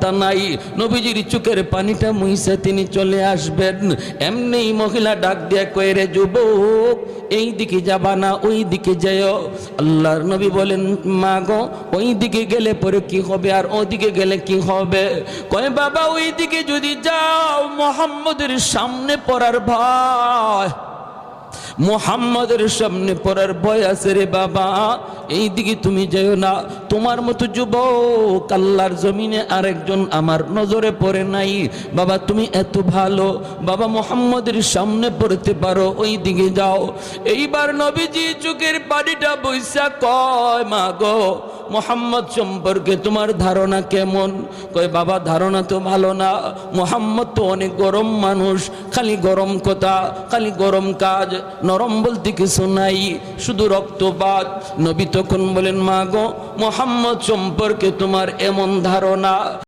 কথা নাই, নবীজির চোখের পানিটা মুইছে তিনি চলে আসবেন। এমনি মহিলা ডাক দিয়ে কয়, রে যুবক, এই দিকে যাবা না ওই দিকে যাও। আল্লাহর নবী বলেন, মা গো, ওই দিকে গেলে পরে কি হবে আর ওদিকে গেলে কি হবে? কয়, বাবা ওই দিকে যদি যাও মুহাম্মদের সামনে পড়ার ভয়, মুহাম্মদের সামনে পড়ার ভয় আছে রে বাবা, এই দিকে তুমি যেও না। তোমার মতো যুবক আল্লাহর জমিনে আরেকজন আমার নজরে পড়ে নাই। বাবা তুমি এত ভালো, বাবা মুহাম্মদের সামনে পড়তে পারো, ওই দিকে যাও। এইবার নবীজি চোখের পানিটা বইসা কয়, মা গো, মুহাম্মদ সম্পর্কে তোমার ধারণা কেমন? কয়, বাবা ধারণা তো ভালো না, মুহাম্মদ তো অনেক গরম মানুষ, খালি গরম কথা, খালি গরম কাজ, নরম বলতে কিছু নাই, শুধু রক্তপাত। নবী তখন বলেন, মা গো, মুহাম্মদ সম্পর্কে তোমার এমন ধারণা,